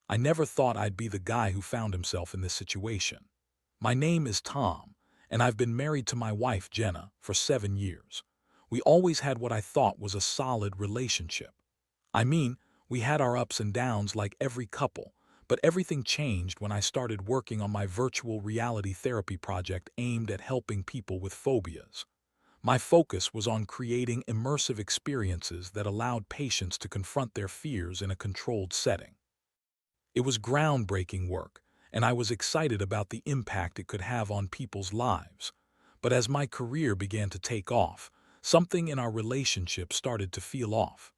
I never thought I'd be the guy who found himself in this situation. My name is Tom, and I've been married to my wife, Jenna, for 7 years. We always had what I thought was a solid relationship. I mean, we had our ups and downs like every couple, but everything changed when I started working on my virtual reality therapy project aimed at helping people with phobias. My focus was on creating immersive experiences that allowed patients to confront their fears in a controlled setting. It was groundbreaking work, and I was excited about the impact it could have on people's lives. But as my career began to take off, something in our relationship started to feel off.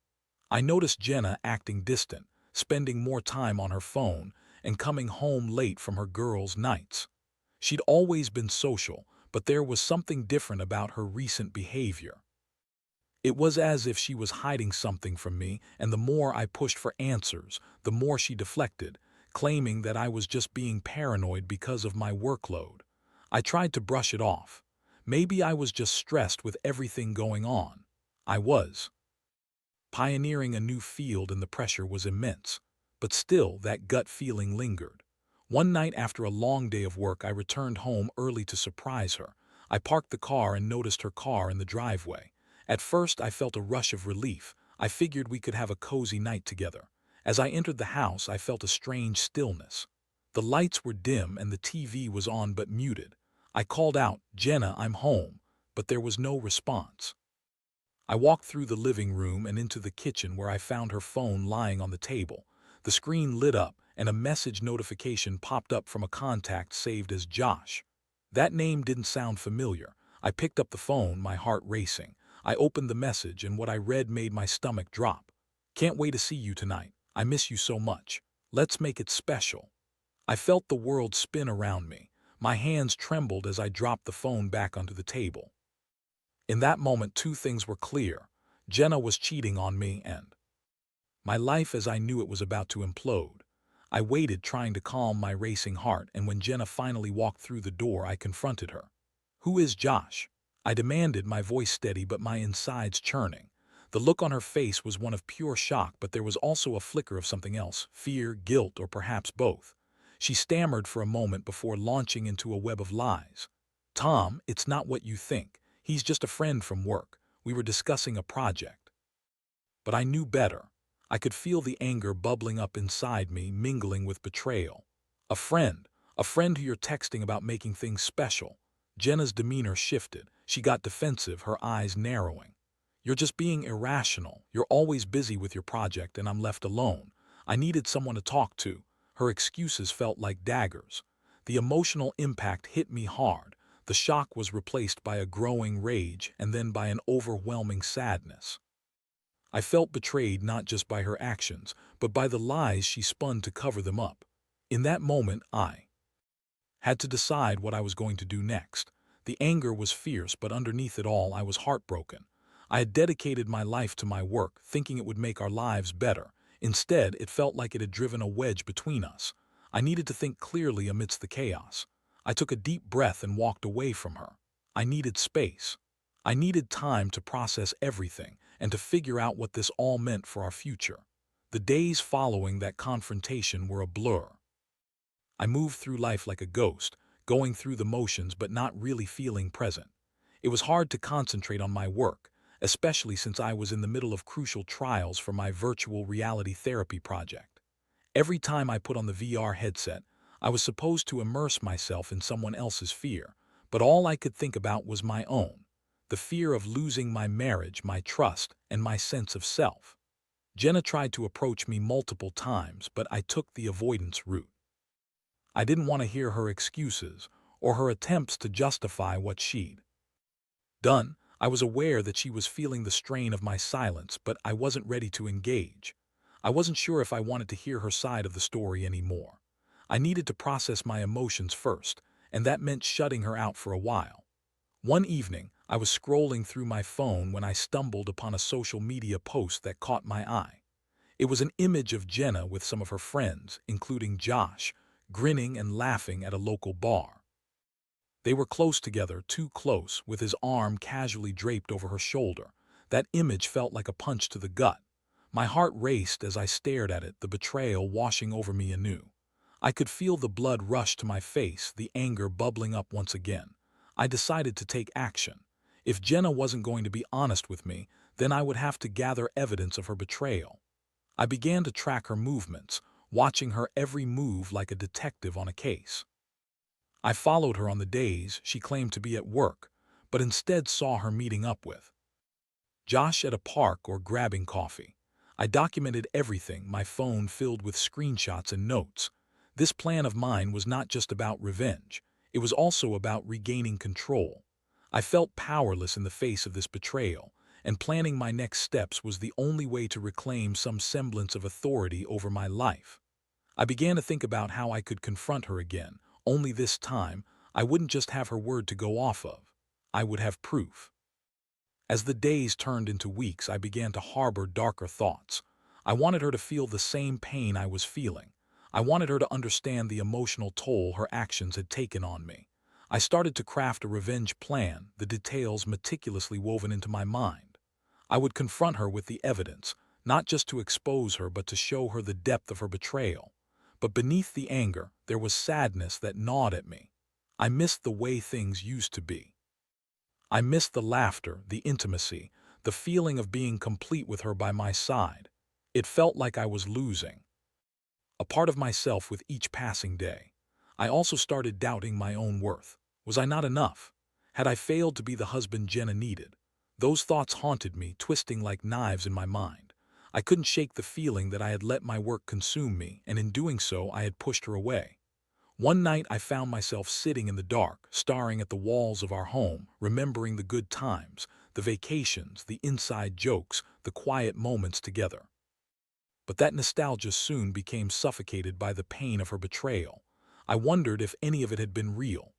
I noticed Jenna acting distant, spending more time on her phone, and coming home late from her girls' nights. She'd always been social, but there was something different about her recent behavior. It was as if she was hiding something from me, and the more I pushed for answers, the more she deflected, claiming that I was just being paranoid because of my workload. I tried to brush it off. Maybe I was just stressed with everything going on. I was. Pioneering a new field and the pressure was immense. But still, that gut feeling lingered. One night after a long day of work, I returned home early to surprise her. I parked the car and noticed her car in the driveway. At first, I felt a rush of relief. I figured we could have a cozy night together. As I entered the house, I felt a strange stillness. The lights were dim and the TV was on but muted. I called out, "Jenna, I'm home," but there was no response. I walked through the living room and into the kitchen where I found her phone lying on the table. The screen lit up and a message notification popped up from a contact saved as Josh. That name didn't sound familiar. I picked up the phone, my heart racing. I opened the message and what I read made my stomach drop. "Can't wait to see you tonight. I miss you so much. Let's make it special." I felt the world spin around me. My hands trembled as I dropped the phone back onto the table. In that moment, two things were clear. Jenna was cheating on me and my life as I knew it was about to implode. I waited, trying to calm my racing heart, and when Jenna finally walked through the door, I confronted her. "Who is Josh?" I demanded, my voice steady but my insides churning. The look on her face was one of pure shock, but there was also a flicker of something else, fear, guilt, or perhaps both. She stammered for a moment before launching into a web of lies. "Tom, it's not what you think. He's just a friend from work. We were discussing a project." But I knew better. I could feel the anger bubbling up inside me, mingling with betrayal. A friend. A friend who you're texting about making things special. Jenna's demeanor shifted. She got defensive, her eyes narrowing. "You're just being irrational. You're always busy with your project and I'm left alone. I needed someone to talk to." Her excuses felt like daggers. The emotional impact hit me hard. The shock was replaced by a growing rage and then by an overwhelming sadness. I felt betrayed not just by her actions, but by the lies she spun to cover them up. In that moment, I had to decide what I was going to do next. The anger was fierce, but underneath it all, I was heartbroken. I had dedicated my life to my work, thinking it would make our lives better. Instead, it felt like it had driven a wedge between us. I needed to think clearly amidst the chaos. I took a deep breath and walked away from her. I needed space. I needed time to process everything and to figure out what this all meant for our future. The days following that confrontation were a blur. I moved through life like a ghost, going through the motions but not really feeling present. It was hard to concentrate on my work, especially since I was in the middle of crucial trials for my virtual reality therapy project. Every time I put on the VR headset, I was supposed to immerse myself in someone else's fear, but all I could think about was my own. The fear of losing my marriage, my trust, and my sense of self. Jenna tried to approach me multiple times, but I took the avoidance route. I didn't want to hear her excuses or her attempts to justify what she'd done. I was aware that she was feeling the strain of my silence, but I wasn't ready to engage. I wasn't sure if I wanted to hear her side of the story anymore. I needed to process my emotions first, and that meant shutting her out for a while. One evening, I was scrolling through my phone when I stumbled upon a social media post that caught my eye. It was an image of Jenna with some of her friends, including Josh, grinning and laughing at a local bar. They were close together, too close, with his arm casually draped over her shoulder. That image felt like a punch to the gut. My heart raced as I stared at it, the betrayal washing over me anew. I could feel the blood rush to my face, the anger bubbling up once again. I decided to take action. If Jenna wasn't going to be honest with me, then I would have to gather evidence of her betrayal. I began to track her movements, watching her every move like a detective on a case. I followed her on the days she claimed to be at work, but instead saw her meeting up with Josh at a park or grabbing coffee. I documented everything, my phone filled with screenshots and notes. This plan of mine was not just about revenge. It was also about regaining control. I felt powerless in the face of this betrayal, and planning my next steps was the only way to reclaim some semblance of authority over my life. I began to think about how I could confront her again, only this time, I wouldn't just have her word to go off of. I would have proof. As the days turned into weeks, I began to harbor darker thoughts. I wanted her to feel the same pain I was feeling. I wanted her to understand the emotional toll her actions had taken on me. I started to craft a revenge plan, the details meticulously woven into my mind. I would confront her with the evidence, not just to expose her but to show her the depth of her betrayal. But beneath the anger, there was sadness that gnawed at me. I missed the way things used to be. I missed the laughter, the intimacy, the feeling of being complete with her by my side. It felt like I was losing a part of myself with each passing day. I also started doubting my own worth. Was I not enough? Had I failed to be the husband Jenna needed? Those thoughts haunted me, twisting like knives in my mind. I couldn't shake the feeling that I had let my work consume me, and in doing so I had pushed her away. One night I found myself sitting in the dark, staring at the walls of our home, remembering the good times, the vacations, the inside jokes, the quiet moments together. But that nostalgia soon became suffocated by the pain of her betrayal. I wondered if any of it had been real.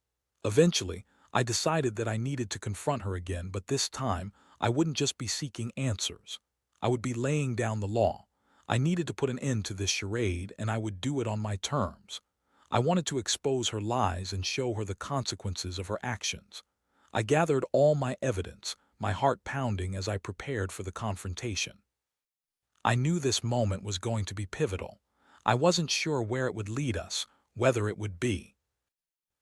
Eventually, I decided that I needed to confront her again, but this time, I wouldn't just be seeking answers. I would be laying down the law. I needed to put an end to this charade, and I would do it on my terms. I wanted to expose her lies and show her the consequences of her actions. I gathered all my evidence, my heart pounding as I prepared for the confrontation. I knew this moment was going to be pivotal. I wasn't sure where it would lead us, whether it would be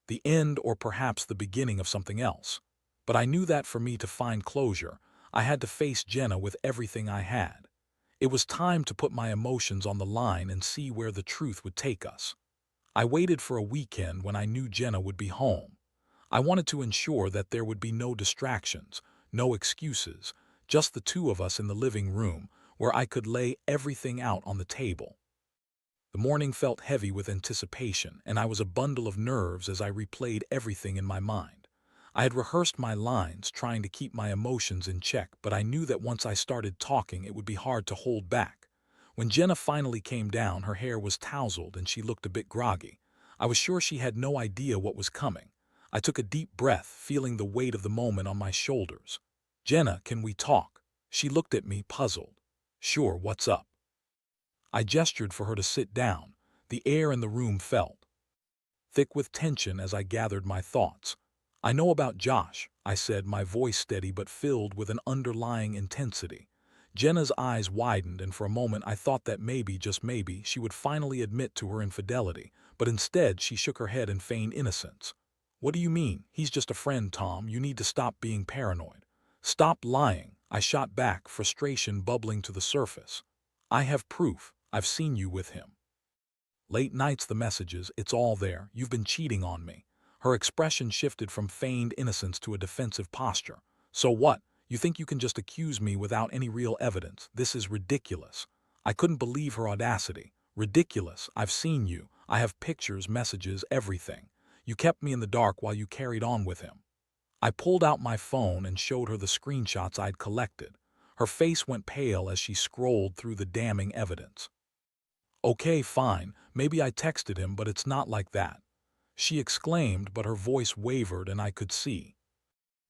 the end or perhaps the beginning of something else. But I knew that for me to find closure, I had to face Jenna with everything I had. It was time to put my emotions on the line and see where the truth would take us. I waited for a weekend when I knew Jenna would be home. I wanted to ensure that there would be no distractions, no excuses, just the two of us in the living room, where I could lay everything out on the table. The morning felt heavy with anticipation, and I was a bundle of nerves as I replayed everything in my mind. I had rehearsed my lines, trying to keep my emotions in check, but I knew that once I started talking, it would be hard to hold back. When Jenna finally came down, her hair was tousled and she looked a bit groggy. I was sure she had no idea what was coming. I took a deep breath, feeling the weight of the moment on my shoulders. "Jenna, can we talk?" She looked at me, puzzled. "Sure, what's up?" I gestured for her to sit down. The air in the room felt thick with tension as I gathered my thoughts. "I know about Josh," I said, my voice steady but filled with an underlying intensity. Jenna's eyes widened, and for a moment I thought that maybe, just maybe, she would finally admit to her infidelity, but instead she shook her head in feigned innocence. "What do you mean? He's just a friend, Tom. You need to stop being paranoid." "Stop lying," I shot back, frustration bubbling to the surface. "I have proof. I've seen you with him. Late nights, the messages, it's all there. You've been cheating on me." Her expression shifted from feigned innocence to a defensive posture. "So what? You think you can just accuse me without any real evidence? This is ridiculous." I couldn't believe her audacity. "Ridiculous. I've seen you. I have pictures, messages, everything. You kept me in the dark while you carried on with him." I pulled out my phone and showed her the screenshots I'd collected. Her face went pale as she scrolled through the damning evidence. "Okay, fine, maybe I texted him, but it's not like that," she exclaimed, but her voice wavered and I could see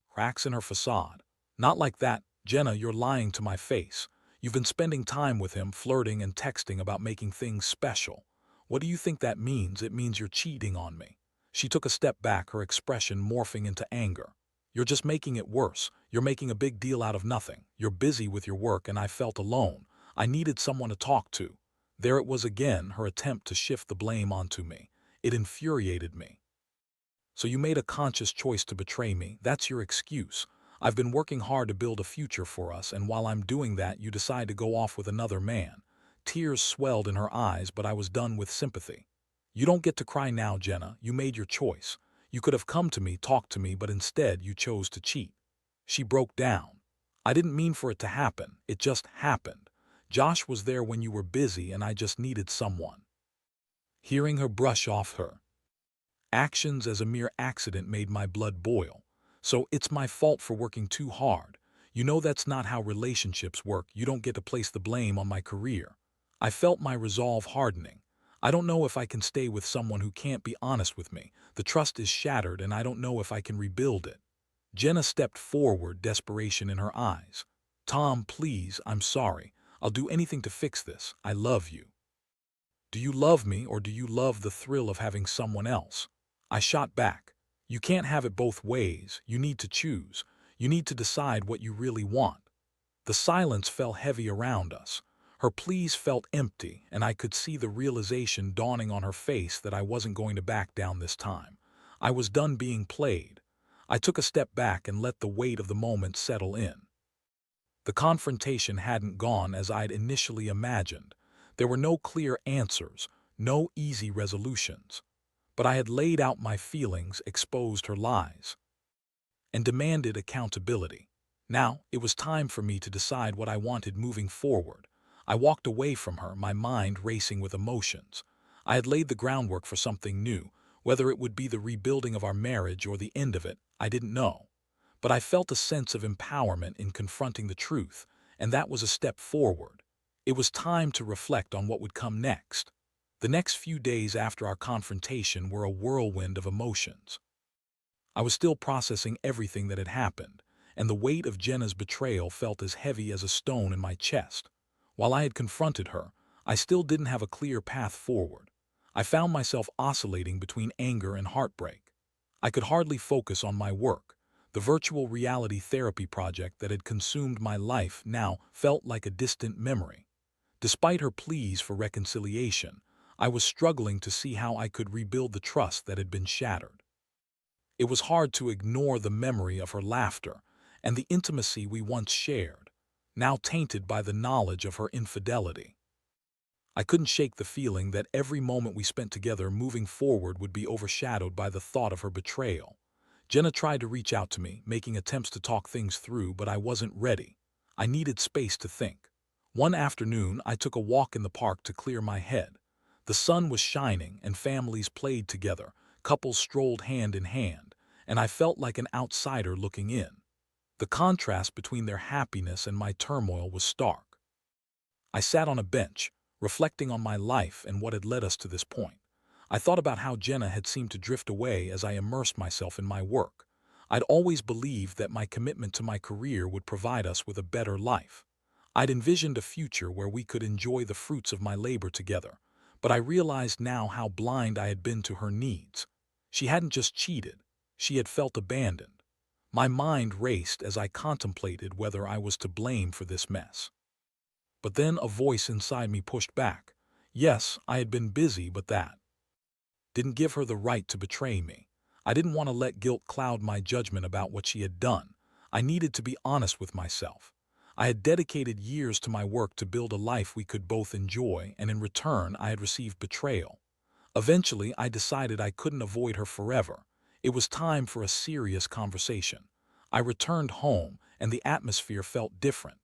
cracks in her facade. "Not like that, Jenna, you're lying to my face. You've been spending time with him, flirting and texting about making things special. What do you think that means? It means you're cheating on me." She took a step back, her expression morphing into anger. "You're just making it worse. You're making a big deal out of nothing. You're busy with your work and I felt alone. I needed someone to talk to. There it was again, her attempt to shift the blame onto me. It infuriated me. So you made a conscious choice to betray me. That's your excuse. I've been working hard to build a future for us, and while I'm doing that, you decide to go off with another man. Tears swelled in her eyes, but I was done with sympathy. You don't get to cry now, Jenna. You made your choice. You could have come to me, talked to me, but instead you chose to cheat. She broke down. I didn't mean for it to happen. It just happened. Josh was there when you were busy, and I just needed someone. Hearing her brush off her actions as a mere accident made my blood boil. So it's my fault for working too hard. You know that's not how relationships work. You don't get to place the blame on my career. I felt my resolve hardening. I don't know if I can stay with someone who can't be honest with me. The trust is shattered, and I don't know if I can rebuild it. Jenna stepped forward, desperation in her eyes. Tom, please, I'm sorry. I'll do anything to fix this. I love you. Do you love me, or do you love the thrill of having someone else? I shot back. You can't have it both ways. You need to choose. You need to decide what you really want. The silence fell heavy around us. Her pleas felt empty, and I could see the realization dawning on her face that I wasn't going to back down this time. I was done being played. I took a step back and let the weight of the moment settle in. The confrontation hadn't gone as I'd initially imagined. There were no clear answers, no easy resolutions. But I had laid out my feelings, exposed her lies, and demanded accountability. Now, it was time for me to decide what I wanted moving forward. I walked away from her, my mind racing with emotions. I had laid the groundwork for something new. Whether it would be the rebuilding of our marriage or the end of it, I didn't know. But I felt a sense of empowerment in confronting the truth, and that was a step forward. It was time to reflect on what would come next. The next few days after our confrontation were a whirlwind of emotions. I was still processing everything that had happened, and the weight of Jenna's betrayal felt as heavy as a stone in my chest. While I had confronted her, I still didn't have a clear path forward. I found myself oscillating between anger and heartbreak. I could hardly focus on my work. The virtual reality therapy project that had consumed my life now felt like a distant memory. Despite her pleas for reconciliation, I was struggling to see how I could rebuild the trust that had been shattered. It was hard to ignore the memory of her laughter and the intimacy we once shared, now tainted by the knowledge of her infidelity. I couldn't shake the feeling that every moment we spent together moving forward would be overshadowed by the thought of her betrayal. Jenna tried to reach out to me, making attempts to talk things through, but I wasn't ready. I needed space to think. One afternoon, I took a walk in the park to clear my head. The sun was shining and families played together, couples strolled hand in hand, and I felt like an outsider looking in. The contrast between their happiness and my turmoil was stark. I sat on a bench, reflecting on my life and what had led us to this point. I thought about how Jenna had seemed to drift away as I immersed myself in my work. I'd always believed that my commitment to my career would provide us with a better life. I'd envisioned a future where we could enjoy the fruits of my labor together, but I realized now how blind I had been to her needs. She hadn't just cheated, she had felt abandoned. My mind raced as I contemplated whether I was to blame for this mess. But then a voice inside me pushed back. Yes, I had been busy, but that didn't give her the right to betray me. I didn't want to let guilt cloud my judgment about what she had done. I needed to be honest with myself. I had dedicated years to my work to build a life we could both enjoy, and in return I had received betrayal. Eventually, I decided I couldn't avoid her forever. It was time for a serious conversation. I returned home, and the atmosphere felt different.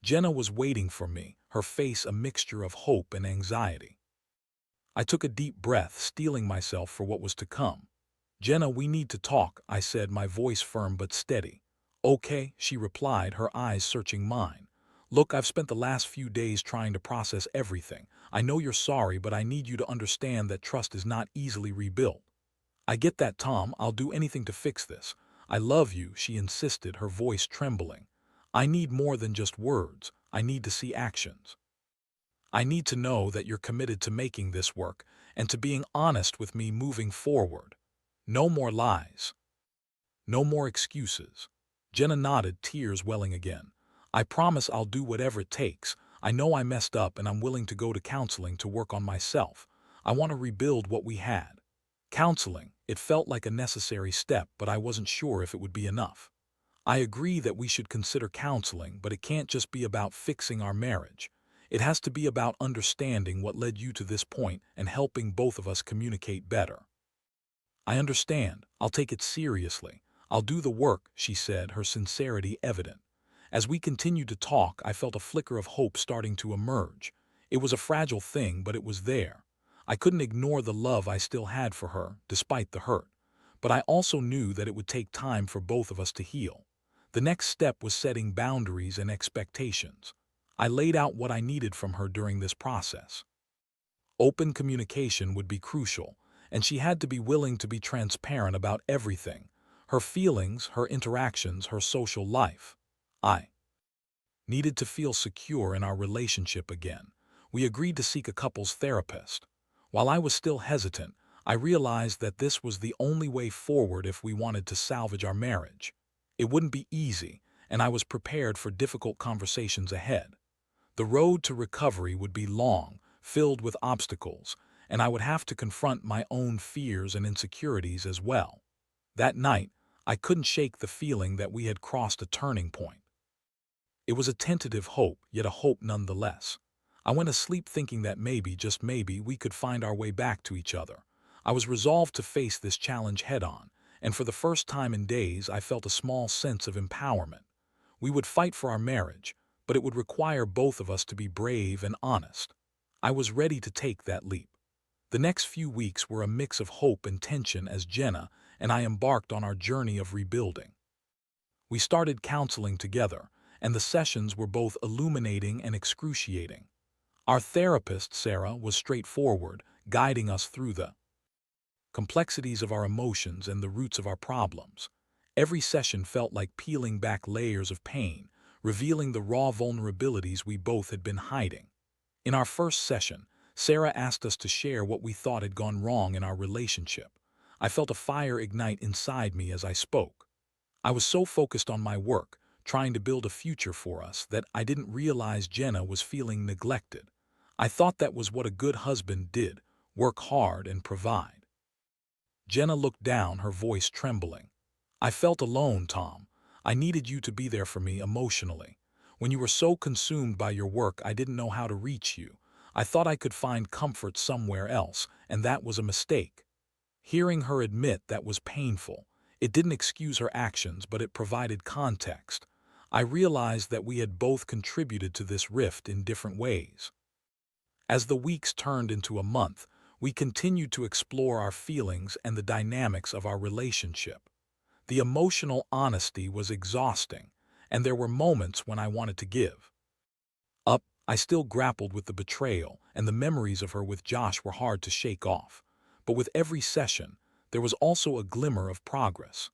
Jenna was waiting for me, her face a mixture of hope and anxiety. I took a deep breath, steeling myself for what was to come. Jenna, we need to talk, I said, my voice firm but steady. Okay, she replied, her eyes searching mine. Look, I've spent the last few days trying to process everything. I know you're sorry, but I need you to understand that trust is not easily rebuilt. I get that, Tom. I'll do anything to fix this. I love you, she insisted, her voice trembling. I need more than just words. I need to see actions. I need to know that you're committed to making this work and to being honest with me moving forward. No more lies. No more excuses. Jenna nodded, tears welling again. I promise I'll do whatever it takes. I know I messed up and I'm willing to go to counseling to work on myself. I want to rebuild what we had. Counseling, it felt like a necessary step, but I wasn't sure if it would be enough. I agree that we should consider counseling, but it can't just be about fixing our marriage. It has to be about understanding what led you to this point and helping both of us communicate better. I understand. I'll take it seriously. I'll do the work, she said, her sincerity evident. As we continued to talk, I felt a flicker of hope starting to emerge. It was a fragile thing, but it was there. I couldn't ignore the love I still had for her, despite the hurt. But I also knew that it would take time for both of us to heal. The next step was setting boundaries and expectations. I laid out what I needed from her during this process. Open communication would be crucial, and she had to be willing to be transparent about everything: her feelings, her interactions, her social life. I needed to feel secure in our relationship again. We agreed to seek a couples therapist. While I was still hesitant, I realized that this was the only way forward if we wanted to salvage our marriage. It wouldn't be easy, and I was prepared for difficult conversations ahead. The road to recovery would be long, filled with obstacles, and I would have to confront my own fears and insecurities as well. That night, I couldn't shake the feeling that we had crossed a turning point. It was a tentative hope, yet a hope nonetheless. I went to sleep thinking that maybe, just maybe, we could find our way back to each other. I was resolved to face this challenge head-on, and for the first time in days I felt a small sense of empowerment. We would fight for our marriage, but it would require both of us to be brave and honest. I was ready to take that leap. The next few weeks were a mix of hope and tension as Jenna and I embarked on our journey of rebuilding. We started counseling together, and the sessions were both illuminating and excruciating. Our therapist, Sarah, was straightforward, guiding us through the complexities of our emotions and the roots of our problems. Every session felt like peeling back layers of pain, revealing the raw vulnerabilities we both had been hiding. In our first session, Sarah asked us to share what we thought had gone wrong in our relationship. I felt a fire ignite inside me as I spoke. I was so focused on my work, trying to build a future for us, that I didn't realize Jenna was feeling neglected. I thought that was what a good husband did: work hard and provide. Jenna looked down, her voice trembling. I felt alone, Tom. I needed you to be there for me emotionally. When you were so consumed by your work, I didn't know how to reach you. I thought I could find comfort somewhere else, and that was a mistake. Hearing her admit that was painful. It didn't excuse her actions, but it provided context. I realized that we had both contributed to this rift in different ways. As the weeks turned into a month, we continued to explore our feelings and the dynamics of our relationship. The emotional honesty was exhausting, and there were moments when I wanted to give up. I still grappled with the betrayal, and the memories of her with Josh were hard to shake off. But with every session, there was also a glimmer of progress.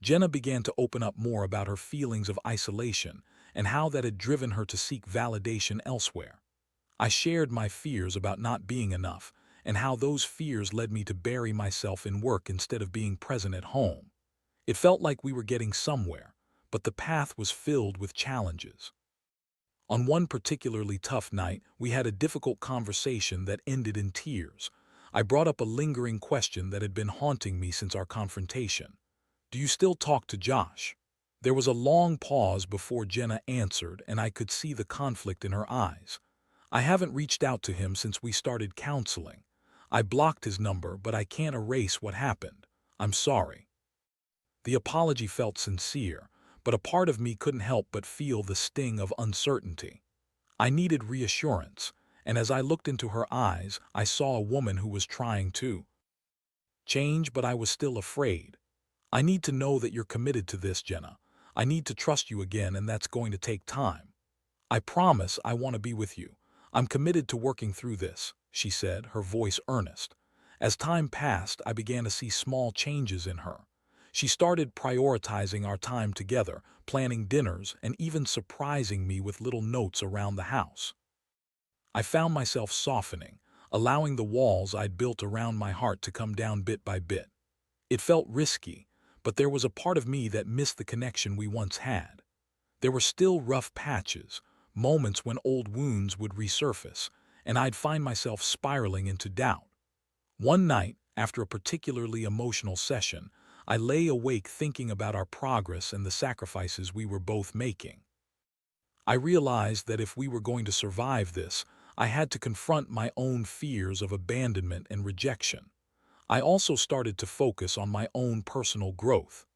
Jenna began to open up more about her feelings of isolation and how that had driven her to seek validation elsewhere. I shared my fears about not being enough, and how those fears led me to bury myself in work instead of being present at home. It felt like we were getting somewhere, but the path was filled with challenges. On one particularly tough night, we had a difficult conversation that ended in tears. I brought up a lingering question that had been haunting me since our confrontation. Do you still talk to Josh? There was a long pause before Jenna answered, and I could see the conflict in her eyes. I haven't reached out to him since we started counseling. I blocked his number, but I can't erase what happened. I'm sorry. The apology felt sincere, but a part of me couldn't help but feel the sting of uncertainty. I needed reassurance, and as I looked into her eyes, I saw a woman who was trying to change, but I was still afraid. I need to know that you're committed to this, Jenna. I need to trust you again, and that's going to take time. I promise I want to be with you. I'm committed to working through this, she said, her voice earnest. As time passed, I began to see small changes in her. She started prioritizing our time together, planning dinners, and even surprising me with little notes around the house. I found myself softening, allowing the walls I'd built around my heart to come down bit by bit. It felt risky, but there was a part of me that missed the connection we once had. There were still rough patches, moments when old wounds would resurface, and I'd find myself spiraling into doubt. One night, after a particularly emotional session, I lay awake thinking about our progress and the sacrifices we were both making. I realized that if we were going to survive this, I had to confront my own fears of abandonment and rejection. I also started to focus on my own personal growth.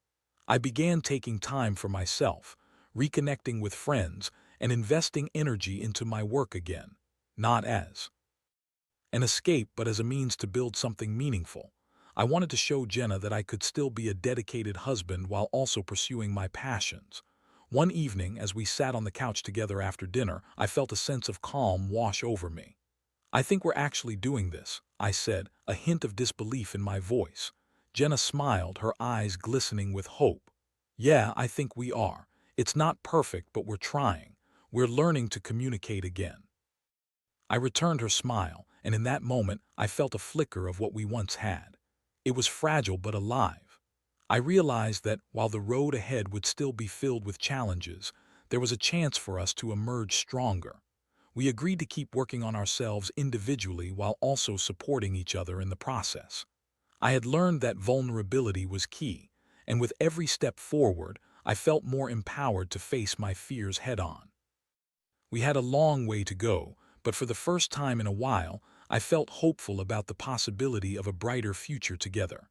I began taking time for myself, reconnecting with friends, and investing energy into my work again, not as an escape but as a means to build something meaningful. I wanted to show Jenna that I could still be a dedicated husband while also pursuing my passions. One evening, as we sat on the couch together after dinner, I felt a sense of calm wash over me. "I think we're actually doing this," I said, a hint of disbelief in my voice. Jenna smiled, her eyes glistening with hope. "Yeah, I think we are. It's not perfect, but we're trying. We're learning to communicate again." I returned her smile, and in that moment I felt a flicker of what we once had. It was fragile but alive. I realized that, while the road ahead would still be filled with challenges, there was a chance for us to emerge stronger. We agreed to keep working on ourselves individually while also supporting each other in the process. I had learned that vulnerability was key, and with every step forward, I felt more empowered to face my fears head-on. We had a long way to go, but for the first time in a while, I felt hopeful about the possibility of a brighter future together.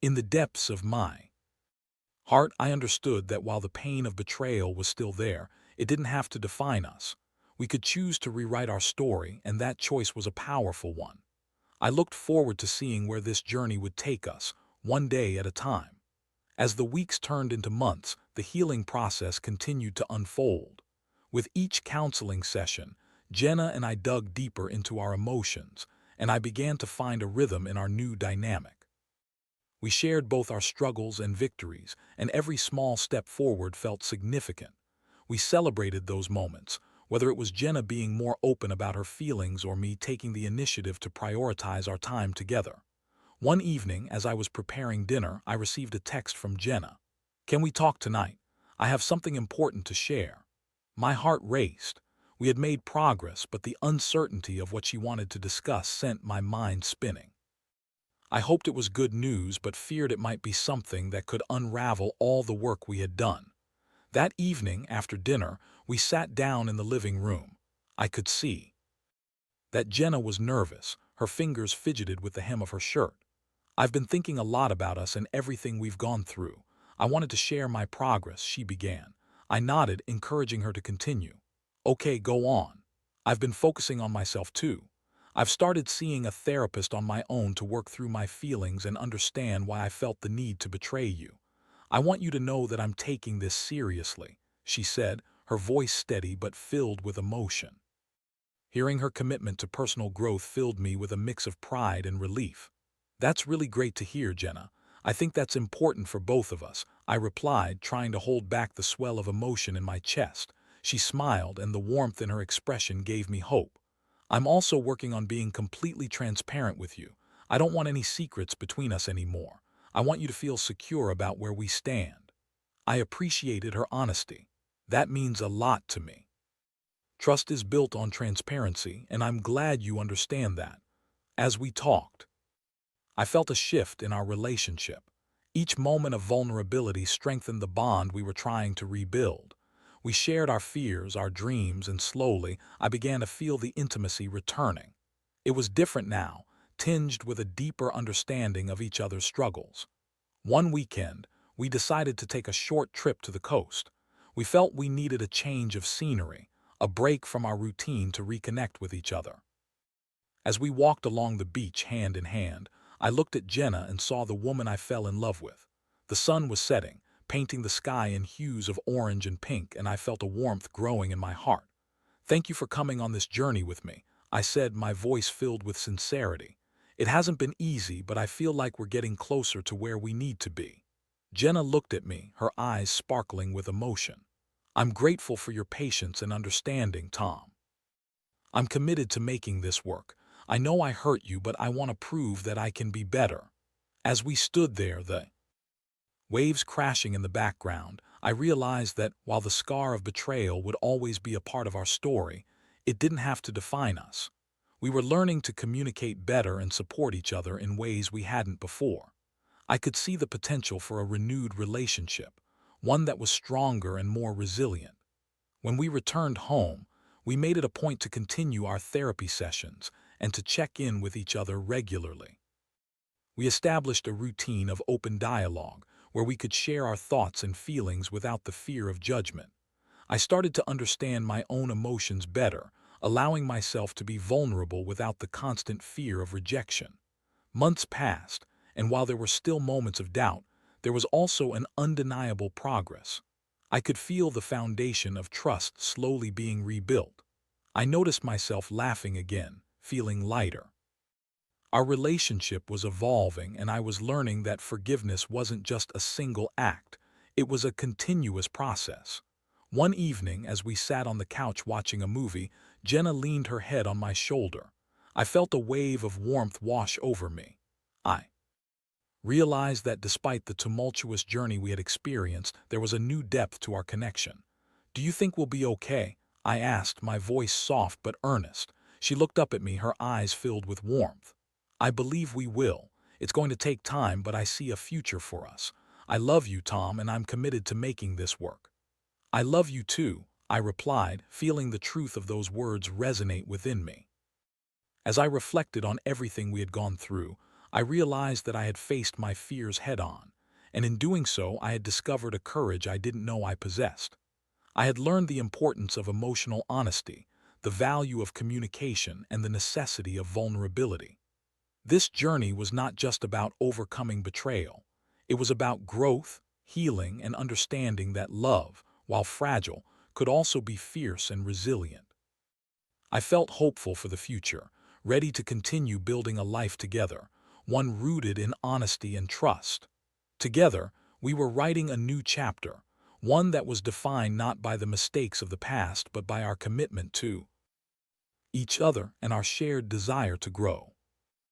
In the depths of my heart, I understood that while the pain of betrayal was still there, it didn't have to define us. We could choose to rewrite our story, and that choice was a powerful one. I looked forward to seeing where this journey would take us, one day at a time. As the weeks turned into months, the healing process continued to unfold. With each counseling session, Jenna and I dug deeper into our emotions, and I began to find a rhythm in our new dynamic. We shared both our struggles and victories, and every small step forward felt significant. We celebrated those moments, whether it was Jenna being more open about her feelings or me taking the initiative to prioritize our time together. One evening, as I was preparing dinner, I received a text from Jenna. "Can we talk tonight? I have something important to share." My heart raced. We had made progress, but the uncertainty of what she wanted to discuss sent my mind spinning. I hoped it was good news, but feared it might be something that could unravel all the work we had done. That evening, after dinner, we sat down in the living room. I could see that Jenna was nervous. Her fingers fidgeted with the hem of her shirt. "I've been thinking a lot about us and everything we've gone through. I wanted to share my progress," she began. I nodded, encouraging her to continue. "Okay, go on." "I've been focusing on myself too. I've started seeing a therapist on my own to work through my feelings and understand why I felt the need to betray you. I want you to know that I'm taking this seriously," she said, her voice steady but filled with emotion. Hearing her commitment to personal growth filled me with a mix of pride and relief. "That's really great to hear, Jenna. I think that's important for both of us," I replied, trying to hold back the swell of emotion in my chest. She smiled, and the warmth in her expression gave me hope. "I'm also working on being completely transparent with you. I don't want any secrets between us anymore. I want you to feel secure about where we stand." I appreciated her honesty. "That means a lot to me. Trust is built on transparency, and I'm glad you understand that." As we talked, I felt a shift in our relationship. Each moment of vulnerability strengthened the bond we were trying to rebuild. We shared our fears, our dreams, and slowly I began to feel the intimacy returning. It was different now, tinged with a deeper understanding of each other's struggles. One weekend, we decided to take a short trip to the coast. We felt we needed a change of scenery, a break from our routine to reconnect with each other. As we walked along the beach hand in hand, I looked at Jenna and saw the woman I fell in love with. The sun was setting, painting the sky in hues of orange and pink, and I felt a warmth growing in my heart. "Thank you for coming on this journey with me," I said, my voice filled with sincerity. "It hasn't been easy, but I feel like we're getting closer to where we need to be." Jenna looked at me, her eyes sparkling with emotion. "I'm grateful for your patience and understanding, Tom. I'm committed to making this work. I know I hurt you, but I want to prove that I can be better." As we stood there, the Waves crashing in the background, I realized that while the scar of betrayal would always be a part of our story, it didn't have to define us. We were learning to communicate better and support each other in ways we hadn't before. I could see the potential for a renewed relationship, one that was stronger and more resilient. When we returned home, we made it a point to continue our therapy sessions and to check in with each other regularly. We established a routine of open dialogue where we could share our thoughts and feelings without the fear of judgment. I started to understand my own emotions better, allowing myself to be vulnerable without the constant fear of rejection. Months passed, and while there were still moments of doubt, there was also an undeniable progress. I could feel the foundation of trust slowly being rebuilt. I noticed myself laughing again, feeling lighter. Our relationship was evolving, and I was learning that forgiveness wasn't just a single act, it was a continuous process. One evening, as we sat on the couch watching a movie, Jenna leaned her head on my shoulder. I felt a wave of warmth wash over me. I realized that despite the tumultuous journey we had experienced, there was a new depth to our connection. "Do you think we'll be okay?" I asked, my voice soft but earnest. She looked up at me, her eyes filled with warmth. "I believe we will. It's going to take time, but I see a future for us. I love you, Tom, and I'm committed to making this work." "I love you too," I replied, feeling the truth of those words resonate within me. As I reflected on everything we had gone through, I realized that I had faced my fears head-on, and in doing so I had discovered a courage I didn't know I possessed. I had learned the importance of emotional honesty, the value of communication, and the necessity of vulnerability. This journey was not just about overcoming betrayal. It was about growth, healing, and understanding that love, while fragile, could also be fierce and resilient. I felt hopeful for the future, ready to continue building a life together, one rooted in honesty and trust. Together, we were writing a new chapter, one that was defined not by the mistakes of the past but by our commitment to each other and our shared desire to grow.